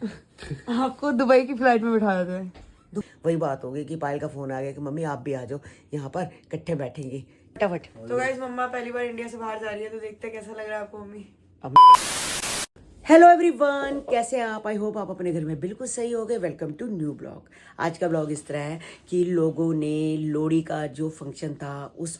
आपको दुबई की फ्लाइट में बिठाया था। वही बात हो गई कि पायल का फोन आ गया कि मम्मी आप भी आ जाओ यहाँ पर इकट्ठे बैठेंगे फटाफट। तो गाइस मम्मा पहली बार इंडिया से बाहर जा रही है, तो देखते हैं कैसा लग रहा है आपको मम्मी। हेलो एवरीवन, कैसे हैं आप? आई होप आप अपने घर में बिल्कुल सही हो गए। Welcome to new blog. आज का ब्लॉग इस तरह है कि लोगों ने लोहड़ी का जो फंक्शन था उस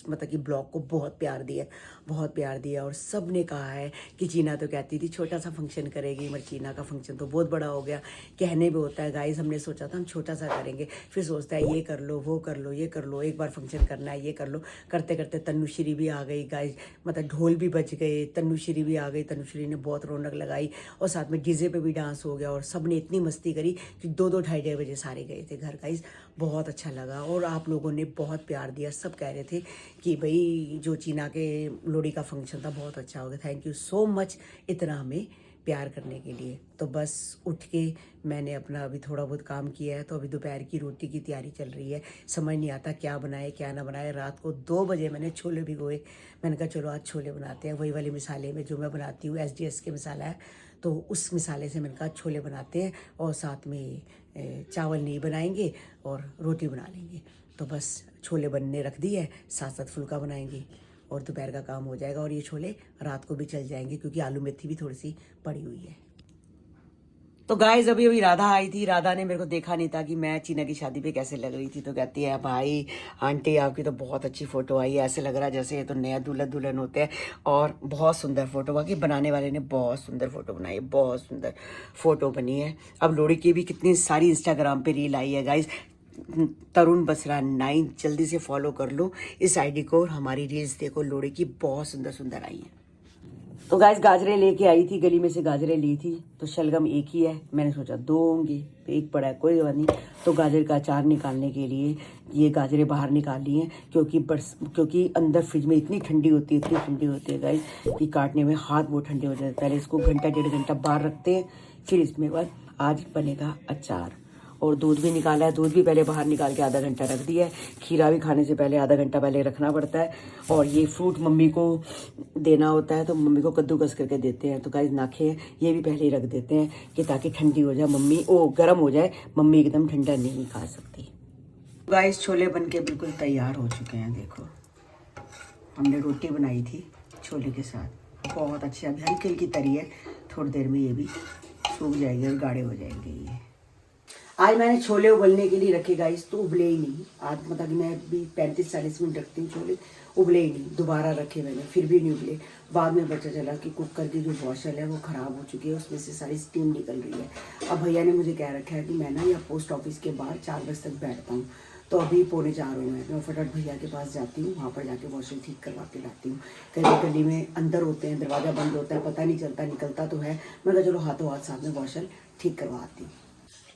मतलब कि ब्लॉग को बहुत प्यार दिया, बहुत प्यार दिया। और सब ने कहा है कि चीना तो कहती थी छोटा सा फंक्शन करेगी, मगर चीना का फंक्शन तो बहुत बड़ा हो गया। कहने भी होता है गाइस, हमने सोचा था हम छोटा सा करेंगे, फिर सोचता है ये कर लो, वो कर लो, ये कर लो, एक बार फंक्शन करना है, ये कर लो। करते करते तनुश्री भी आ गई गाइस, मतलब ढोल भी बज गए, तनुश्री भी आ गई। तनुश्री ने बहुत रौनक लगाई और साथ में डीजे पे भी डांस हो गया और सब ने इतनी मस्ती करी कि 2-2 ढाई बजे सारे गए थे घर। गाइस बहुत अच्छा लगा और आप लोगों ने बहुत प्यार दिया। सब कह रहे थे कि भाई जो चीना के लोहड़ी का फंक्शन था बहुत अच्छा हो गया। थैंक यू सो मच इतना हमें प्यार करने के लिए। तो बस उठ के मैंने अपना अभी थोड़ा बहुत काम किया है, तो अभी दोपहर की रोटी की तैयारी चल रही है। समझ नहीं आता क्या बनाए क्या ना बनाए। रात को 2 बजे मैंने छोले भिगोए। मैंने कहा चलो आज छोले बनाते हैं, वही वाले मसाले में जो मैं बनाती हूँ, SDS के मसाला है, तो उस मसाले से मैंने कहा छोले बनाते हैं और साथ में चावल नहीं बनाएंगे और रोटी बना लेंगे। तो बस छोले बनने रख दिए, साथ साथ फुल्का बनाएंगे और दोपहर का काम हो जाएगा। और ये छोले रात को भी चल जाएंगे क्योंकि आलू मेथी भी थोड़ी सी पड़ी हुई है। तो गाइस अभी राधा आई थी। राधा ने मेरे को देखा नहीं था कि मैं चीना की शादी पे कैसे लग रही थी, तो कहती है भाई आंटी आपकी तो बहुत अच्छी फोटो आई है, ऐसे लग रहा है जैसे ये तो नया दूल्हा दुल्हन होते हैं। और बहुत सुंदर फोटो, बाकी बनाने वाले ने बहुत सुंदर फोटो बनाई है, बहुत सुंदर फोटो बनी है। अब लोहड़ी की भी कितनी सारी इंस्टाग्राम पे रील आई है गाइस। तरुण बसरा 9 जल्दी से फॉलो कर लो इस आईडी को और हमारी रील्स देखो, लोहड़ी की बहुत सुंदर सुंदर आई है। तो गाइस गाजरे लेके आई थी, गली में से गाजरे ली थी, तो शलगम एक ही है, मैंने सोचा 2 होंगे, एक पड़ा है कोई बात नहीं। तो गाजर का अचार निकालने के लिए ये गाजरे बाहर निकाल लिए हैं क्योंकि अंदर फ्रिज में इतनी ठंडी होती है गाइस कि काटने में हाथ बहुत ठंडे हो जाते हैं। पहले इसको घंटा 1.5 घंटा बाहर रखते हैं, फिर इसमें बाद आज बनेगा अचार। और दूध भी निकाला है, दूध भी पहले बाहर निकाल के आधा घंटा रख दिया है। खीरा भी खाने से पहले आधा घंटा पहले रखना पड़ता है। और ये फ्रूट मम्मी को देना होता है, तो मम्मी को कद्दूकस करके देते हैं। तो गाइस नाखे ये भी पहले ही रख देते हैं कि ताकि ठंडी हो जाए, गर्म हो जाए, मम्मी एकदम ठंडा नहीं खा सकती। गाइस छोले बन के बिल्कुल तैयार हो चुके हैं। देखो हमने रोटी बनाई थी छोले के साथ, बहुत अच्छी अभी हल्की हल्की तरी है, थोड़ी देर में ये भी सूख जाएगी और गाढ़े हो जाएंगे। ये आज मैंने छोले उबलने के लिए रखे गाइस, तो उबले ही नहीं। आज मतलब कि मैं भी 35-40 मिनट रखती हूँ छोले, उबले ही नहीं। दोबारा रखे मैंने, फिर भी नहीं उबले। बाद में पता चला कि कुकर की जो वॉशर है वो ख़राब हो चुकी है, उसमें से सारी स्टीम निकल रही है। अब भैया ने मुझे कह रखा है कि मैं ना या पोस्ट ऑफिस के बाहर 4 बजे तक बैठता हूँ, तो अभी 3:45 हो गए। मैं फटाफट भैया के पास जाती हूँ, वहाँ पर जाके वॉशर ठीक करवा के लाती हूँ। कहीं गली में अंदर होते हैं, दरवाज़ा बंद होता है, पता नहीं चलता, निकलता तो है। मैं कहा चलो हाथों हाथ साथ में वॉशर ठीक करवा आती हूँ।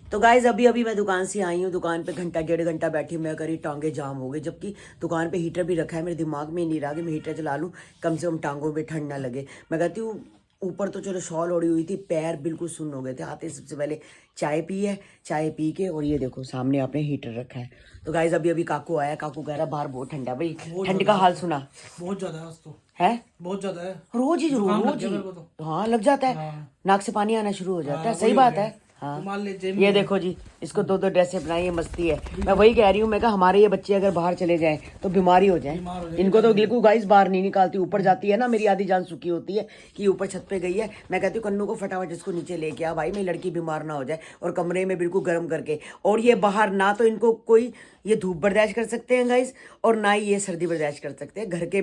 तो गाइज अभी मैं दुकान से आई हूँ। दुकान पे घंटा 1.5 घंटा बैठी, मैं करी टांगे जाम हो गई, जबकि दुकान पे हीटर भी रखा है। मेरे दिमाग में नहीं रहा कि मैं हीटर चला लूँ, कम से कम टांगों पे ठंड ना लगे। मैं कहती हूँ ऊपर तो चलो शॉल ओढ़ी हुई थी, पैर बिल्कुल सुन्न हो गए थे। आते सबसे पहले चाय पी है, चाय पी के और ये देखो सामने आपने हीटर रखा है। तो गाइज अभी काकू आया, काकू कह रहा बाहर बहुत ठंडा। भाई ठंड का हाल सुना, बहुत ज्यादा है तो है, बहुत ज्यादा है। रोज ही हाँ लग जाता है, नाक से पानी आना शुरू हो जाता है। सही बात है। हाँ ये देखो जी, इसको 2-2 ड्रेसें बनाई है, मस्ती है। मैं वही कह रही हूँ, मैं कहा हमारे ये बच्चे अगर बाहर चले जाएं तो बीमारी हो जाए। इनको तो गिलकू गाइस बाहर नहीं निकालती, ऊपर जाती है ना, मेरी आधी जान सुखी होती है कि ऊपर छत पे गई है। मैं कहती हूँ कन्नू को फटाफट इसको नीचे लेके आ भाई, मेरी लड़की बीमार ना हो जाए, और कमरे में बिल्कुल गर्म करके। और ये बाहर ना तो इनको कोई ये धूप बर्दाश्त कर सकते हैं गाइस, और ना ही ये सर्दी बर्दाश्त कर सकते हैं। घर के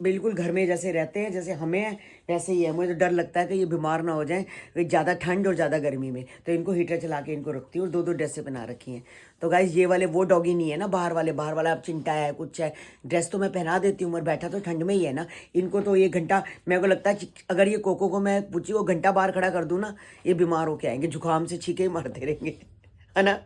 बिल्कुल घर में जैसे रहते हैं, जैसे हमें है वैसे ही है। मुझे तो डर लगता है कि ये बीमार ना हो जाएं ज़्यादा ठंड और ज़्यादा गर्मी में। तो इनको हीटर चला के इनको रखती हूँ और 2-2 ड्रेसें बना रखी हैं। तो गाइस ये वाले वो डॉगी नहीं है ना, बाहर वाला अब चिंटा है कुछ है। ड्रेस तो मैं पहना देती हूँ, मगर बैठा तो ठंड में ही है ना। इनको तो 1 घंटा, मेरे को लगता है अगर ये कोको को मैं पूछी वो घंटा बाहर खड़ा कर दूँ ना, ये बीमार होके आएंगे, जुकाम से छींके ही मारते रहेंगे, है ना,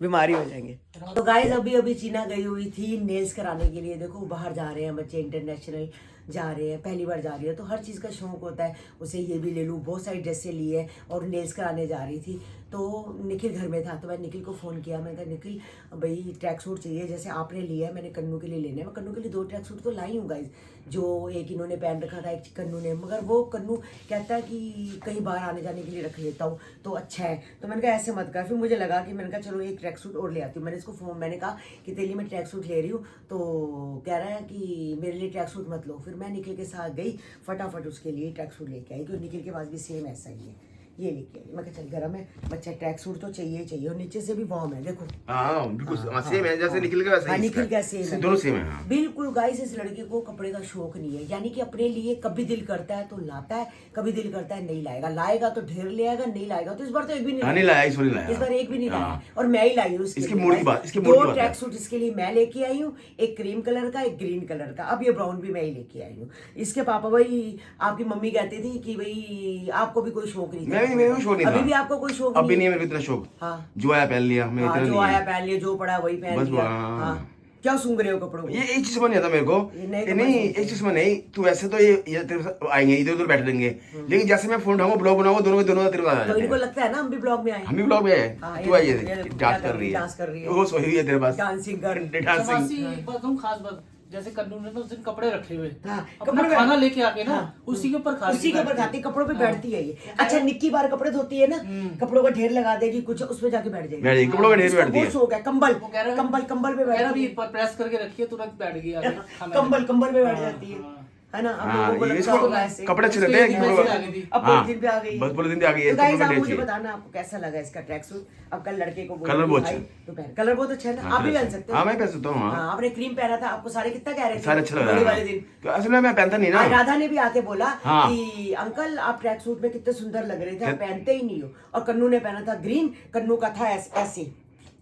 बीमारी हो जाएंगे। तो गाइस अभी अभी चीना गई हुई थी नेल्स कराने के लिए। देखो बाहर जा रहे हैं बच्चे, इंटरनेशनल जा रहे हैं, पहली बार जा रही है, तो हर चीज़ का शौक होता है उसे। ये भी ले लूँ, बहुत सारी ड्रेसें ली है और नेल्स कराने जा रही थी। तो निखिल घर में था, तो मैं निखिल को फ़ोन किया। मैंने कहा निखिल भाई ट्रैक सूट चाहिए, जैसे आपने लिया है मैंने कन्नू के लिए लेना है। मैं कन्नू के लिए 2 ट्रैक सूट तो लाई हूँ गाइज, जो एक इन्होंने पहन रखा था, एक कन्नू ने, मगर वो कन्नू कहता है कि कहीं बाहर आने जाने के लिए रख लेता हूँ तो अच्छा है। तो मैंने कहा ऐसे मत कर। फिर मुझे लगा कि मैंने कहा चलो एक ट्रैक सूट और ले आती हूँ। मैंने इसको फ़ोन, मैंने कहा कि तेरे लिए मैं ट्रैक सूट ले रही हूँ, तो कह रहा है कि मेरे लिए ट्रैक सूट मत लो। फिर मैं निखिल के साथ गई, फटाफट उसके लिए ट्रैक सूट लेके आई, क्योंकि निखिल के पास भी सेम ऐसा ही है। ये लेके आई। मैं कहा चल गर्म है, बच्चा ट्रैक सूट तो चाहिए ही चाहिए, और नीचे से भी वार्म है। देखो हाँ बिल्कुल सेम है, जैसे निखिल का वैसे ही निखिल इसका। का सेम है, दोनों सेम है। हाँ। बिल्कुल गाइस। इस लड़के को कपड़े का शौक नहीं है, यानी कि अपने लिए कभी दिल करता है तो लाता है, कभी दिल करता है नहीं लाएगा। लाएगा तो ढेर ले आएगा, नहीं लाएगा तो इस बार तो एक भी नहीं लाया, इस बार नहीं लाया। इस बार एक भी नहीं लाया। हाँ। और मैं ही लाई हूँ इसकी मूड की बात, इसकी मूड की 2 बात ट्रैक है। सूट इसके लिए मैं लेके आई हूँ, एक क्रीम कलर का, एक ग्रीन कलर का। अब ये ब्राउन भी मैं ही लेके आई हूँ। इसके पापा भाई, आपकी मम्मी कहती थी कि भाई आपको भी कोई शौक नहीं था। मैं भी शौक नहीं था। अभी भी आपको कोई शौक अभी नहीं है मेरे को इतना शौक। हाँ। जो आया पहन लिया, मैं इतना जो नहीं आया है। पहन लिया, जो पड़ा वही पहन बस लिया। हाँ। हाँ। क्या सूंघ रहे हो कपड़ों को? ये एक चीज में नहीं आता मेरे को। ये नए ये नहीं, एक चीज में नहीं। तू ऐसे तो ये तेरे साथ आएंगे, इधर उधर बैठ लेंगे, लेकिन जैसे मैं फोन उठाऊंगा, ब्लॉग बनाऊंगा, दोनों तेरे को आ तो जाते इनको हैं। लगता है ना हम भी ब्लॉग में आए। हम भी ब्लॉग में आए। हाँ, तू आई ये है, देखो, डांस कर रही है, डांस कर रही है। वो सोई हुई है तेरे पास, डांसिंग कर डांसिंग। शबासी, एक बात कहूं, खास बात, जैसे कन्नू ने ना उस दिन कपड़े रखे हुए, हाँ, अपना कपड़े खाना लेके आके ना हाँ, उसी के ऊपर खा उसी के ऊपर खाती, कपड़ों पे बैठती है ये। अच्छा निक्की बार कपड़े धोती है ना, कपड़ों का ढेर लगा देगी कुछ, उस पे जाके बैठ जाएगी। बैठ जाएगी, कपड़ों का ढेर इसको बैठती बहुत है। शौक है। कंबल वो कह रहा है- कंबल पे कह रहा बैठती भी है। पर प्रेस करके रखिए, तुरंत बैठ गई आगे खाना कंबल पे बैठ हाँ, जाती है, हाँ। है ना। अब हाँ, लोगों को ये लगता इसको होगा ऐसे। कपड़े अच्छे इसको लगते हैं ये कि भी कपड़ों- आ गई थी। अब हाँ, पूरे दिन पे आ गई है। बस पूरे दिन पे आ गई है, तो गाइस कपड़ों आप का मुझे ढेर बताना आपको कैसा लगा इसका ट्रैक सूट। अब कल लड़के को कलर बहुत अच्छा तो पहन, कलर बहुत अच्छा है ना। आप भी पहन सकते हो। हाँ मैं पहन सकता हूँ। हाँ हाँ, आपने क्रीम पहना था, आपको सारे कितना कह रहे थे? सारे अच्छा लग होली रहा वाले है। दिन। तो असल में मैं पहनता नहीं ना। आज राधा ने भी आके बोला हाँ। कि अंकल आप ट्रैक सूट में कितने सुंदर लग रहे थे, आप पहनते ही नहीं हो। और कन्नू ने पहना था ग्रीन, कन्नू का था ऐसे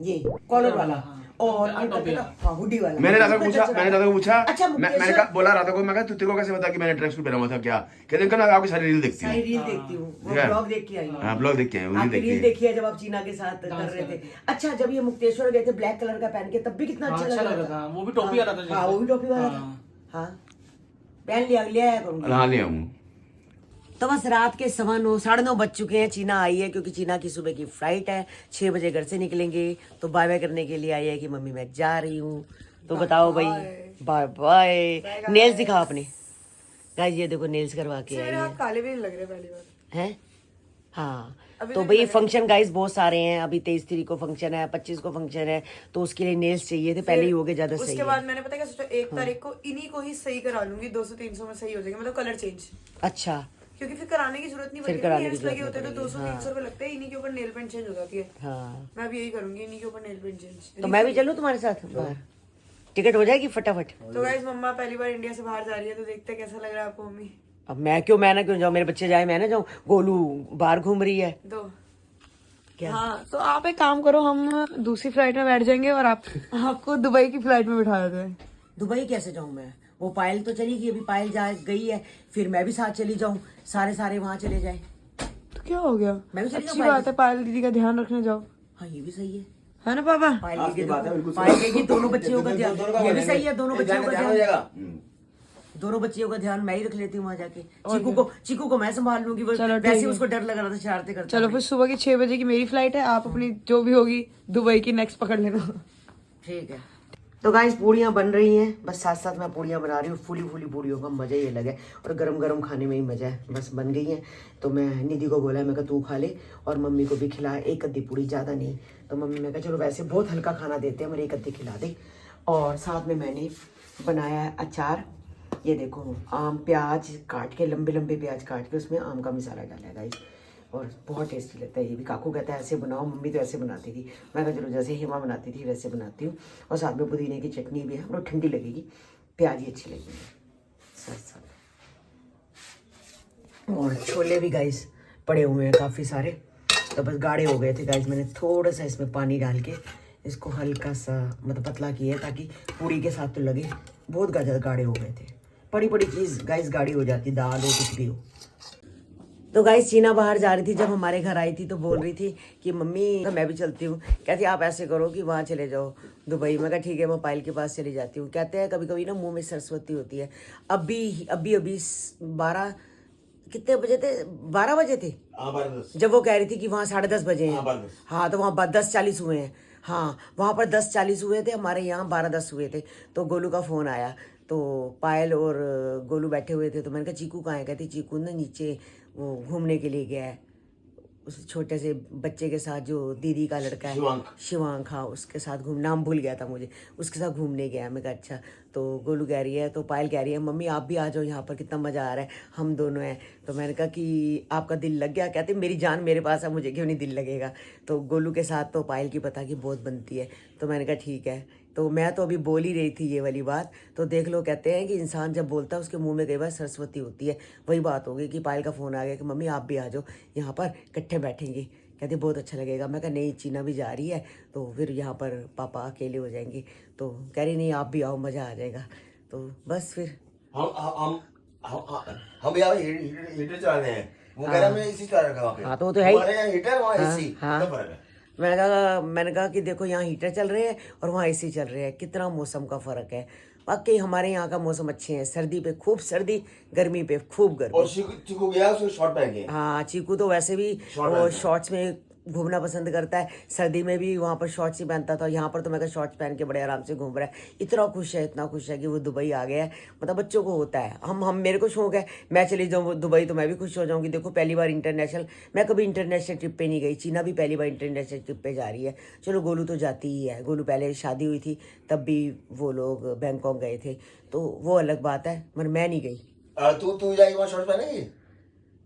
ये कॉलर वाला, और अंकल का हाँ हुडी वाला। मैंने राधा को पूछा, अच्छा मैंने कहा, बोला राधा को, मैं कहा तू तेरे को कैसे पता कि मैंने ट्रैक सूट पहना हुआ था? क्या कहते अंकल आपकी सारी रील देखती सारी हूँ। रील देखती हूँ, वो ठीक है। ब्लॉग देख के आई हूँ। हाँ ब्लॉग देख के आए, रील आपकी देखी रील है। देखी है जब आप चीना के साथ कर रहे थे। अच्छा जब ये मुक्तेश्वर गए थे ब्लैक कलर का पहन के, तब भी कितना अच्छा अच्छा लग लग रहा रहा था। था, वो भी टोपी वाला था जैसे। हाँ वो भी टोपी वाला था। हाँ। हाँ पहन लिया, ले आया करूँगी। हाँ ले आऊँ। तो बस रात के 9:15 9:30 बज चुके हैं। चीना आई है क्योंकि चीना की सुबह की फ्लाइट है, 6 बजे घर से निकलेंगे। तो बाय बाय करने के लिए आई है कि मम्मी मैं जा रही हूँ। तो बताओ भाई, बाय बाय। नेल्स दिखा आपने गाइस, ये देखो नेल्स करवा के आई मेरे है हाथ काले भी नहीं लग रहे पहली बार। हैं। हाँ अभी तो तक भाई लगा फंक्शन गाइस बहुत सारे हैं। अभी 23 तारीख को फंक्शन है, 25 को फंक्शन है, तो उसके लिए नेल्स चाहिए थे, पहले ही हो गए ज्यादा सही उसके है। बाद मैंने पता क्या सोचा, 1 तारीख को इन्हीं को ही सही करा लूंगी, 200-300 में सही हो जाएगा, मतलब कलर चेंज। अच्छा क्योंकि फिर कराने की जरूरत नहीं फिर पड़ती, कराने की नेल्स लगे जरूरत होते नहीं तो 200-300 रुपए लगते हैं, इन्हीं के ऊपर नेल पेंट चेंज हो जाती है। हाँ, मैं भी यही करूंगी, इन्हीं के ऊपर नेल पेंट चेंज। तो मैं भी चलूँ तुम्हारे साथ बाहर? टिकट हो जाएगी फटाफट। तो गाइस मम्मा पहली बार इंडिया से बाहर जा रही है, तो देखते हैं कैसा लग रहा है आपको मम्मी। अब मैं ना क्यों जाऊँ, मेरे बच्चे जाए मैं ना जाऊँ। गोलू बाहर घूम रही है। दो क्या? हाँ तो आप एक काम करो, हम दूसरी फ्लाइट में बैठ जाएंगे और आपको दुबई की फ्लाइट में बिठा देते हैं। दुबई कैसे जाऊँ मैं? वो पायल तो चली गई, अभी पायल जा गई है, फिर मैं भी साथ चली जाऊँ, सारे वहाँ चले जाए। तो क्या हो गया? मैं भी चली अच्छी जाऊँ बात है, पायल दीदी का ध्यान रखने जाओ, हाँ ये भी सही है ना पापा? है। पायल की दोनों बच्चियों का ध्यान, ये भी सही है। दोनों बच्चियों का ध्यान, दोनों बच्चियों का ध्यान मैं ही रख लेती हूँ वहाँ जाके। चीकू को मैं संभाल लूंगी, वो चलो, ठीक वैसे ही है। उसको डर लग रहा था, शरारतें करता चलो फिर सुबह की 6 बजे की मेरी फ्लाइट है, आप अपनी जो भी होगी दुबई की नेक्स्ट पकड़ लेना। ठीक है। तो गाइस पूड़ियाँ बन रही हैं, बस साथ साथ मैं पूड़ियाँ बना रही हूँ। फूली पूड़ियों का मज़ा ही अलग है, और गरम गरम खाने में ही मज़ा है। बस बन गई हैं, तो मैं निधि को बोला, मैं कहा तू खा ले और मम्मी को भी खिला, एक अद्धी पूड़ी, ज़्यादा नहीं। तो मम्मी मैं कहा चलो वैसे बहुत हल्का खाना देते हैं, मेरे एक अद्धी खिला दे। और साथ में मैंने बनाया है अचार। ये देखो आम प्याज काट के, लंबे लंबे प्याज काट के उसमें आम का मसाला डाला है गाइस, और बहुत टेस्टी लगता है ये भी। काकू कहता है ऐसे बनाओ, मम्मी तो ऐसे बनाती थी। मैं कहा चलो जैसे हिमा बनाती थी वैसे बनाती हूँ। और साथ में पुदीने की चटनी भी है, और ठंडी लगेगी, प्याज ही अच्छी लगेगी साथ साथ। और छोले भी गाइस पड़े हुए हैं काफ़ी सारे, तो बस गाढ़े हो गए थे गाइस। मैंने थोड़ा सा इसमें पानी डाल के इसको हल्का सा मतलब पतला किया, ताकि पूड़ी के साथ तो लगे। बहुत गाढ़े हो गए थे। बड़ी चीज़ गाइस गाढ़ी हो जाती, दाल हो कुछ भी हो। तो गाइस चीना बाहर जा रही थी, जब हमारे घर आई थी तो बोल रही थी कि मम्मी मैं भी चलती हूँ। कहती आप ऐसे करो कि वहाँ चले जाओ दुबई। मैं कहा ठीक है, मैं पायल के पास चली जाती हूँ। कहते हैं कभी कभी ना मुंह में सरस्वती होती है। अभी अभी अभी 12 कितने बजे थे, 12 बजे थे हाँ 12:10 जब वो कह रही थी कि वहाँ 10:30 बजे हैं। हाँ 12:10 हाँ तो वहाँ 10:40 हुए हैं। हाँ वहाँ पर 10:40 हुए थे, हमारे यहाँ 12:10 हुए थे। तो गोलू का फ़ोन आया, तो पायल और गोलू बैठे हुए थे। तो मैंने कहा चीकू कहाँ है? कहती चीकू ना नीचे वो घूमने के लिए गया है उस छोटे से बच्चे के साथ, जो दीदी का लड़का है शिवांक। हाँ उसके साथ नाम भूल गया था मुझे, उसके साथ घूमने गया। मैं कहा अच्छा। तो गोलू कह रही है, तो पायल कह रही है मम्मी आप भी आ जाओ यहाँ पर, कितना मज़ा आ रहा है, हम दोनों हैं। तो मैंने कहा कि आपका दिल लग गया? कहते मेरी जान मेरे पास है, मुझे क्यों नहीं दिल लगेगा। तो गोलू के साथ तो पायल की पता की बहुत बनती है। तो मैंने कहा ठीक है। तो मैं तो अभी बोल ही रही थी ये वाली बात, तो देख लो कहते हैं कि इंसान जब बोलता है उसके मुंह में कई बार सरस्वती होती है। वही बात होगी कि पायल का फ़ोन आ गया कि मम्मी आप भी आ जाओ यहाँ पर, इकट्ठे बैठेंगे। कहते बहुत अच्छा लगेगा। मैं कहा नहीं चीना भी जा रही है तो फिर यहाँ पर पापा अकेले हो जाएंगे। तो कह रही नहीं आप भी आओ, मज़ा आ जाएगा। तो बस फिर हम यहाँ हीटर चला रहे हैं, वो कह रहा है मैं एसी चला रखा वहाँ पे। हाँ तो वो तो है ही। हमारे यहाँ हीटर, वहाँ हाँ, एसी, हाँ। क्या फर्क है? मैंने कहा कि देखो यहाँ हीटर चल रहे हैं और वहाँ एसी चल रहे हैं, कितना मौसम का फ़र्क है। वाकई हमारे यहाँ का मौसम अच्छे हैं, सर्दी पे खूब सर्दी, गर्मी पे खूब गर्मी। और चिकू गया उसको शॉर्ट पहन के। हाँ चीकू तो वैसे भी वो शॉर्ट्स में घूमना पसंद करता है। सर्दी में भी वहाँ पर शॉर्ट्स ही पहनता था, यहाँ पर तो मैं कहा शॉर्ट्स पहन के बड़े आराम से घूम रहा है। इतना खुश है कि वो दुबई आ गया है। मतलब बच्चों को होता है, हम मेरे को शौक है मैं चली जाऊँ दुबई तो मैं भी खुश हो जाऊँगी। देखो पहली बार इंटरनेशनल, मैं कभी इंटरनेशनल ट्रिप पे नहीं गई, चीना भी पहली बार इंटरनेशनल ट्रिप पे जा रही है। चलो गोलू तो जाती ही है, गोलू पहले शादी हुई थी तब भी वो लोग बैंकॉक गए थे, तो वो अलग बात है, मगर मैं नहीं गई। तू जाएगी वहाँ शॉर्ट पहनेगी?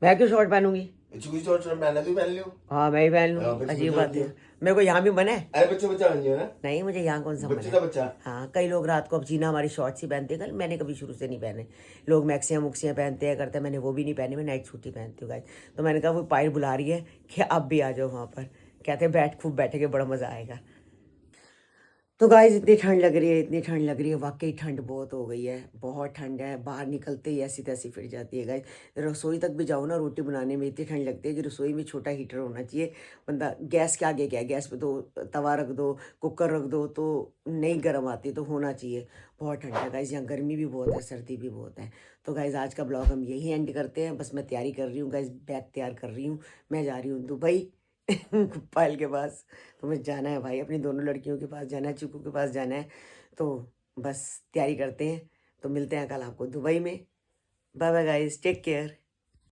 मैं क्यों शॉर्ट पहनूंगी? चिकू शॉर्ट पहना, तू पहन लियो। हाँ मैं ही पहन लूँ, हाँ, अजीब बात है। मेरे को यहाँ भी मन है। अरे बच्चा बन जियो ना। नहीं मुझे यहाँ कौन सा मन बच्चे है। का बच्चा। हाँ कई लोग रात को, अब जीना हमारी शॉर्ट्स ही पहनते हैं, कल मैंने कभी शुरू से नहीं पहने। लोग मैक्सियाँ मुक्सियाँ पहनते हैं करते हैं, मैंने वो भी नहीं पहने, मैं नाइट सूट ही पहनती हूँ गाइस। तो मैंने कहा वो पायल बुला रही है कि आप भी आ जाओ वहाँ पर। कहते हैं खूब बैठेंगे, बड़ा मज़ा आएगा। तो गाइस इतनी ठंड लग रही है, वाकई ठंड बहुत हो गई है, बहुत ठंड है। बाहर निकलते ही ऐसी तैसी फिर जाती है गाइस। रसोई तक भी जाओ ना रोटी बनाने में इतनी ठंड लगती है कि रसोई में छोटा हीटर होना चाहिए। बंदा गैस के आगे क्या है, गैस पे तो तवा रख दो, कुकर रख दो तो नहीं गर्म आती, तो होना चाहिए। बहुत ठंड है गाइस, यहाँ गर्मी भी बहुत है, सर्दी भी बहुत है। तो गाइस आज का ब्लॉग हम यही एंड करते हैं। बस मैं तैयारी कर रही हूँ गाइस, बैग तैयार कर रही हूँ, मैं जा रही हूँ दुबई पायल के पास। तो मुझे जाना है भाई, अपनी दोनों लड़कियों के पास जाना है, चिकू के पास जाना है। तो बस तैयारी करते हैं, तो मिलते हैं कल आपको दुबई में। Bye bye guys, take care.